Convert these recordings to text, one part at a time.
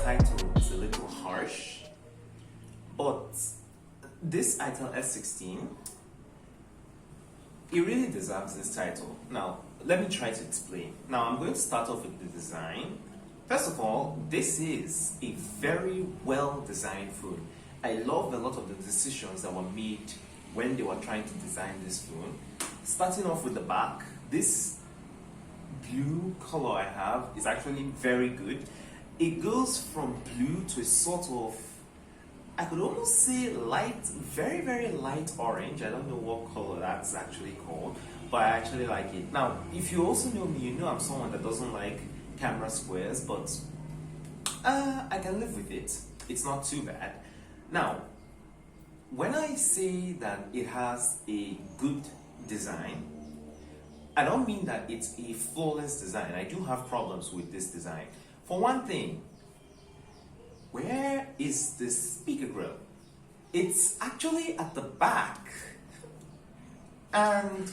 title is a little harsh, but this iTel S16, it really deserves this title. Now, let me try to explain. Now, I'm going to start off with the design. First of all, this is a very well-designed phone. I love a lot of the decisions that were made when they were trying to design this phone. Starting off with the back, this blue color I have is actually very good. It goes from blue to a sort of, I could almost say light, very, very light orange. I don't know what color that's actually called, but I actually like it. Now, if you also know me, you know I'm someone that doesn't like camera squares, but I can live with it. It's not too bad. Now, when I say that it has a good design, I don't mean that it's a flawless design. I do have problems with this design. For one thing, where is the speaker grill? It's actually at the back. And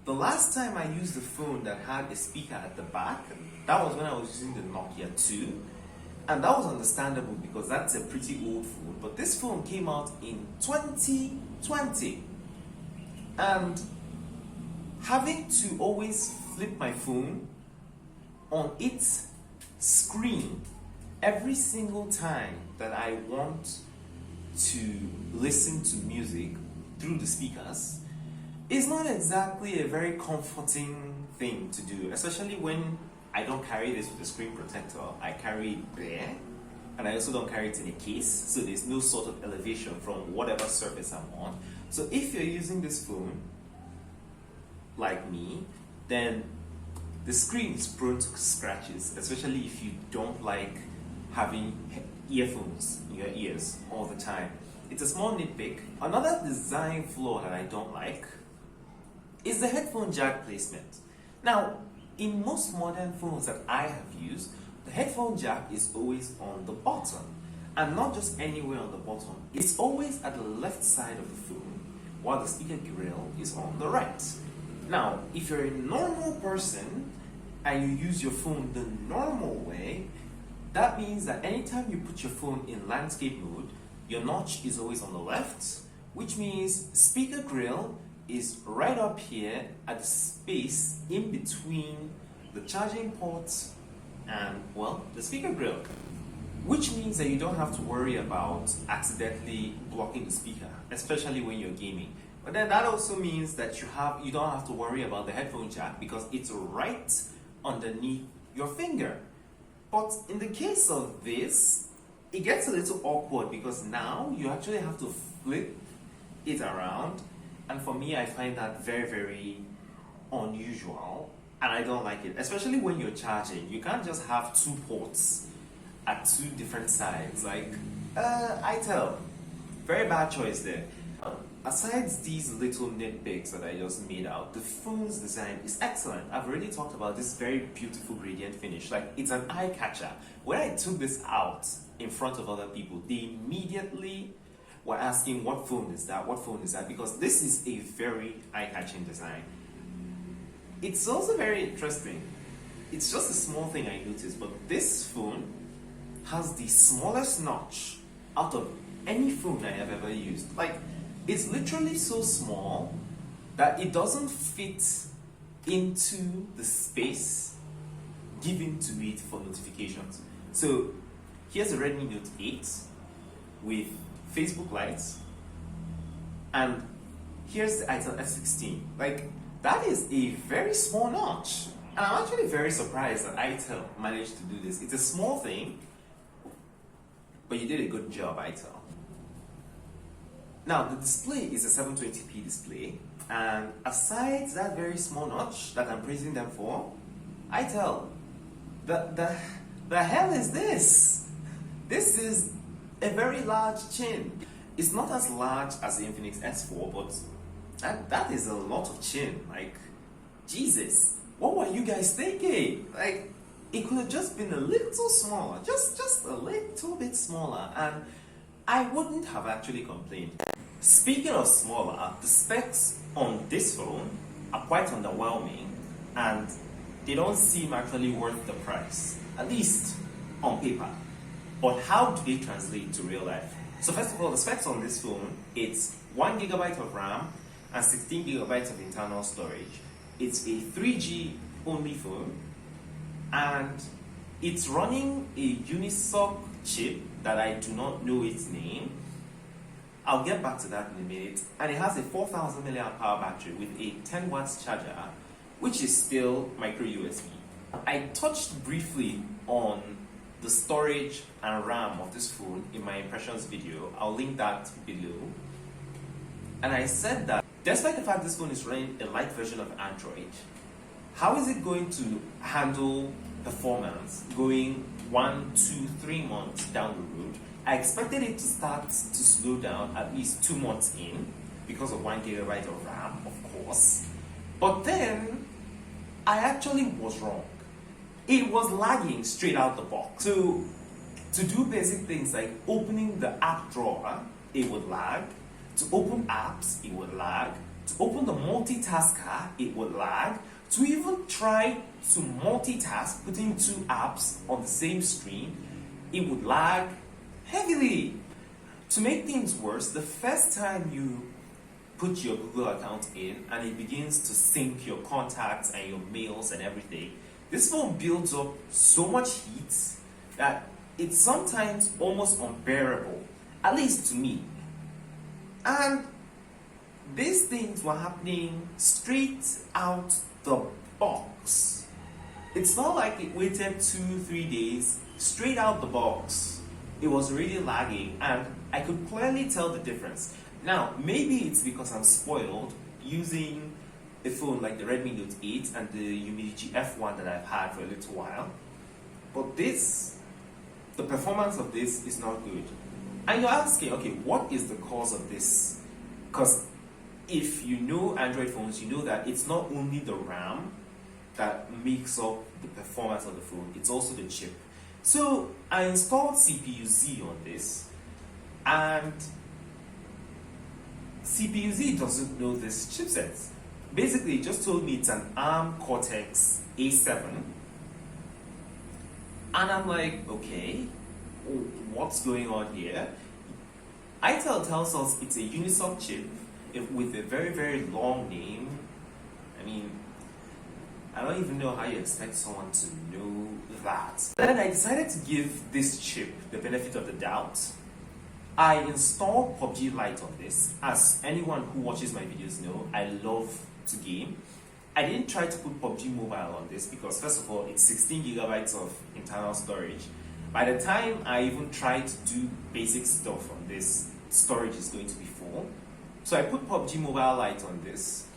the last time I used a phone that had a speaker at the back, that was when I was using the Nokia 2. And that was understandable because that's a pretty old phone. But this phone came out in 2020. And having to always flip my phone on its screen every single time that I want to listen to music through the speakers is not exactly a very comforting thing to do, especially when I don't carry this with a screen protector. I carry it there, and I also don't carry it in a case, so there's no sort of elevation from whatever surface I'm on. So if you're using this phone like me, then the screen is prone to scratches, especially if you don't like having earphones in your ears all the time. It's a small nitpick. Another design flaw that I don't like is the headphone jack placement. Now, in most modern phones that I have used, the headphone jack is always on the bottom, and not just anywhere on the bottom. It's always at the left side of the phone, while the speaker grill is on the right. Now, if you're a normal person and you use your phone the normal way, that means that anytime you put your phone in landscape mode, your notch is always on the left, which means speaker grill is right up here at the space in between the charging port and, well, the speaker grill, which means that you don't have to worry about accidentally blocking the speaker, especially when you're gaming. But then that also means that you don't have to worry about the headphone jack because it's right underneath your finger. But in the case of this, it gets a little awkward because now you actually have to flip it around. And for me, I find that very, very unusual. And I don't like it, especially when you're charging. You can't just have two ports at two different sides. Like, iTel, very bad choice there. Aside these little nitpicks that I just made out, the phone's design is excellent. I've already talked about this very beautiful gradient finish. Like, it's an eye catcher. When I took this out in front of other people, they immediately were asking, what phone is that? What phone is that? Because this is a very eye-catching design. It's also very interesting. It's just a small thing I noticed, but this phone has the smallest notch out of any phone I have ever used. Like, it's literally so small that it doesn't fit into the space given to it for notifications. So here's a Redmi Note 8 with Facebook lights, and here's the iTel S16. Like, that is a very small notch, and I'm actually very surprised that iTel managed to do this. It's a small thing, but you did a good job, iTel. Now, the display is a 720p display, and aside that very small notch that I'm praising them for, iTel, the hell is this? This is a very large chin. It's not as large as the Infinix S4, but that is a lot of chin. Like, Jesus, what were you guys thinking? Like, it could have just been a little smaller, just a little bit smaller, and I wouldn't have actually complained. Speaking of smaller, the specs on this phone are quite underwhelming, and they don't seem actually worth the price, at least on paper. But how do they translate to real life? So first of all, the specs on this phone, it's 1 gigabyte of RAM and 16 gigabytes of internal storage. It's a 3G only phone, and it's running a Unisoc chip that I do not know its name. I'll get back to that in a minute. And it has a 4000 mAh power battery with a 10 watts charger, which is still micro USB. I touched briefly on the storage and RAM of this phone in my impressions video. I'll link that below. And I said that despite the fact this phone is running a light version of Android, how is it going to handle performance going 1, 2, 3 months down the road? I expected it to start to slow down at least 2 months in because of 1 gigabyte of RAM, of course. But then I actually was wrong. It was lagging straight out the box. So to do basic things like opening the app drawer, it would lag. To open apps, it would lag. To open the multitasker, it would lag. To even try to multitask, putting 2 apps on the same screen, it would lag heavily. To make things worse, the first time you put your Google account in and it begins to sync your contacts and your mails and everything, this phone builds up so much heat that it's sometimes almost unbearable, at least to me. And these things were happening straight out the box. It's not like it waited 2-3 days. Straight out the box, it was really lagging, and I could clearly tell the difference. Now, maybe it's because I'm spoiled using a phone like the Redmi Note 8 and the Humidigi F1 that I've had for a little while, but the performance of this is not good. And you're asking, okay, what is the cause of this? Because if you know Android phones, you know that it's not only the RAM that makes up the performance of the phone, it's also the chip. So I installed CPU-Z on this, and CPU-Z doesn't know this chipset. Basically, it just told me it's an ARM Cortex A7. And I'm like, okay, what's going on here? iTel tells us it's a Unisoc chip with a very, very long name. I mean, I don't even know how you expect someone to know that. Then I decided to give this chip the benefit of the doubt. I installed PUBG Lite on this. As anyone who watches my videos know, I love to game. I didn't try to put PUBG Mobile on this because, first of all, it's 16 gigabytes of internal storage. By the time I even tried to do basic stuff on this, storage is going to be full. So I put PUBG Mobile Lite on this,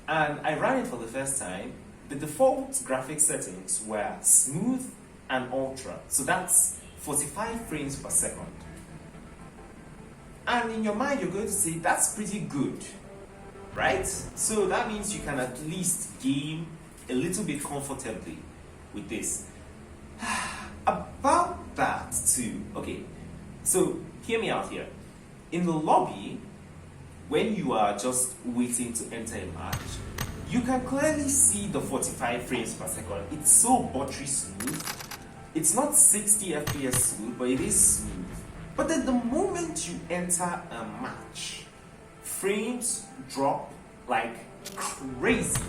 and I ran it for the first time. The default graphics settings were smooth and ultra, so that's 45 frames per second. And in your mind, you're going to say, that's pretty good, right? So that means you can at least game a little bit comfortably with this. About that too, okay, so hear me out here. In the lobby, when you are just waiting to enter a match, you can clearly see the 45 frames per second. It's so buttery smooth. It's not 60 FPS smooth, but it is smooth. But then the moment you enter a match, frames drop like crazy.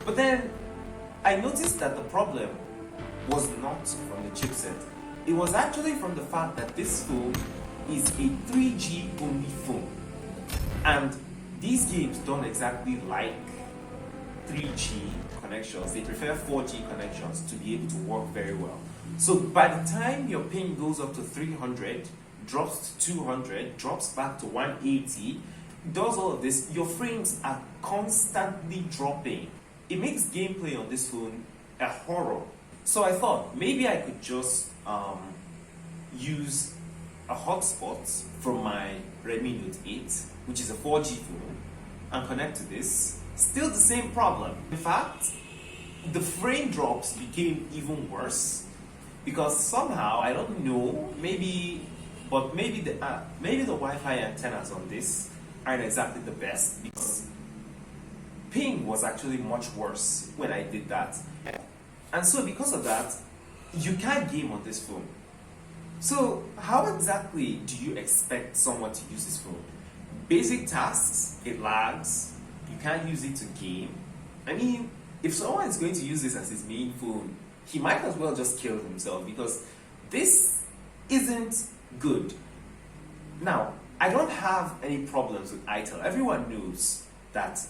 But then I noticed that the problem was not from the chipset. It was actually from the fact that this phone is a 3G only phone. And these games don't exactly like 3G connections. They prefer 4G connections to be able to work very well. So by the time your ping goes up to 300, drops to 200, drops back to 180, does all of this, your frames are constantly dropping. It makes gameplay on this phone a horror. So I thought maybe I could just use a hotspot from my Redmi Note 8, which is a 4G phone, and connect to this. Still the same problem. In fact, the frame drops became even worse because somehow, I don't know, maybe the Wi-Fi antennas on this aren't exactly the best, because ping was actually much worse when I did that. And so because of that, you can't game on this phone. So how exactly do you expect someone to use this phone? Basic tasks, it lags, you can't use it to game. I mean, if someone is going to use this as his main phone, he might as well just kill himself, because this isn't good. Now, I don't have any problems with iTel. Everyone knows that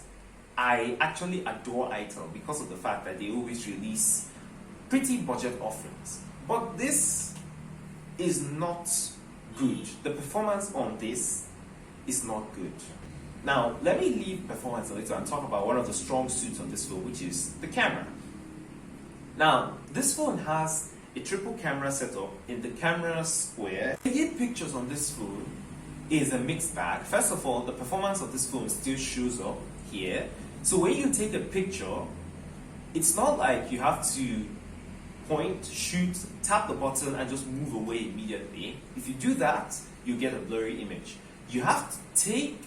I actually adore iTel because of the fact that they always release pretty budget offerings. But this is not good. The performance on this is not good. Now, let me leave performance a little and talk about one of the strong suits on this phone, which is the camera. Now, this phone has a triple camera setup in the camera square. Taking pictures on this phone is a mixed bag. First of all, the performance of this phone still shows up here. So when you take a picture, it's not like you have to point, shoot, tap the button and just move away immediately. If you do that, you get a blurry image. You have to take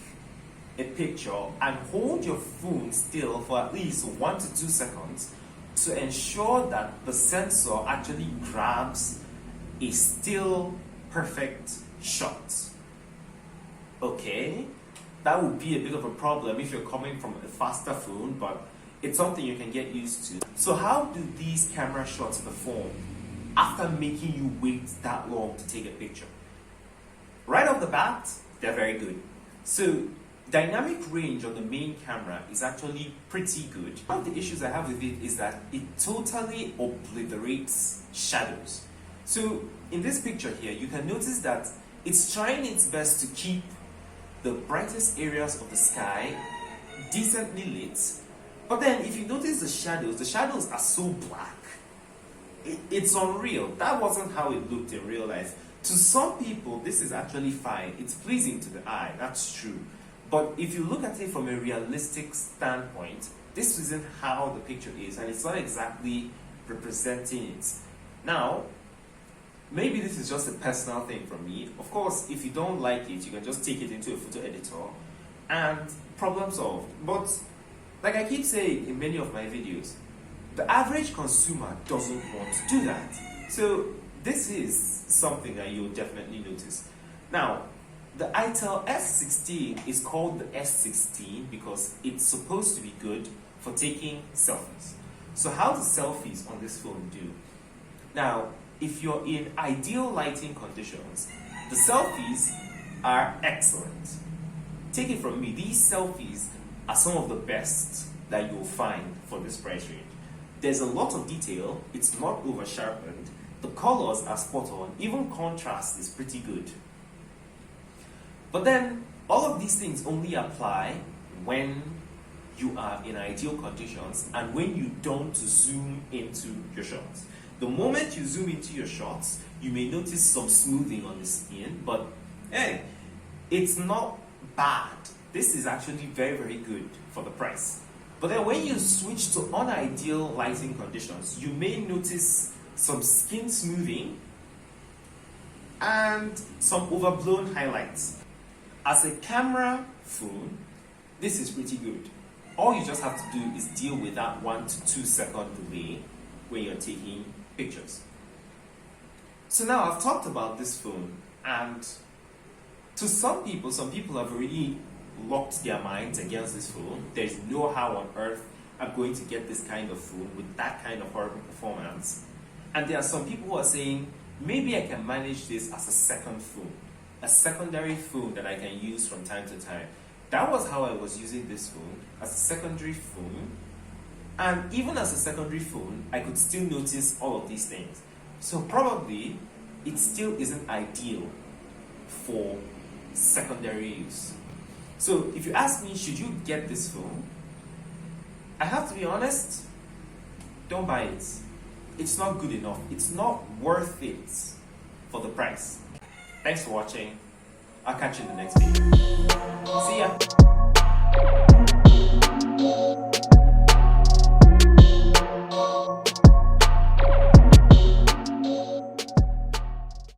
a picture and hold your phone still for at least 1 to 2 seconds to ensure that the sensor actually grabs a still perfect shot. Okay, that would be a bit of a problem if you're coming from a faster phone, but it's something you can get used to. So how do these camera shots perform after making you wait that long to take a picture? Right off the bat, they're very good. So dynamic range on the main camera is actually pretty good. One of the issues I have with it is that it totally obliterates shadows. So in this picture here, you can notice that it's trying its best to keep the brightest areas of the sky decently lit. But then if you notice the shadows are so black. It's unreal. That wasn't how it looked in real life. To some people, this is actually fine. It's pleasing to the eye, that's true. But if you look at it from a realistic standpoint, this isn't how the picture is, and it's not exactly representing it. Now, maybe this is just a personal thing from me. Of course, if you don't like it, you can just take it into a photo editor and problem solved. But like I keep saying in many of my videos, the average consumer doesn't want to do that. So this is something that you'll definitely notice. Now, the iTel S16 is called the S16 because it's supposed to be good for taking selfies. So how do selfies on this phone do? Now, if you're in ideal lighting conditions, the selfies are excellent. Take it from me, these selfies are some of the best that you'll find for this price range. There's a lot of detail, it's not over sharpened, the colors are spot on, even contrast is pretty good. But then, all of these things only apply when you are in ideal conditions and when you don't zoom into your shots. The moment you zoom into your shots, you may notice some smoothing on the skin, but hey, it's not bad. This is actually very, very good for the price. But then when you switch to unideal lighting conditions, you may notice some skin smoothing and some overblown highlights. As a camera phone, this is pretty good. All you just have to do is deal with that 1 to 2 second delay when you're taking pictures. So now I've talked about this phone, and to some people have already locked their minds against this phone. There's no how on earth I'm going to get this kind of phone with that kind of horrible performance. And there are some people who are saying, maybe I can manage this as a second phone, a secondary phone that I can use from time to time. That was how I was using this phone, as a secondary phone. And even as a secondary phone, I could still notice all of these things. So probably, it still isn't ideal for secondary use. So if you ask me, should you get this phone? I have to be honest, don't buy it. It's not good enough. It's not worth it for the price. Thanks for watching. I'll catch you in the next video. See ya.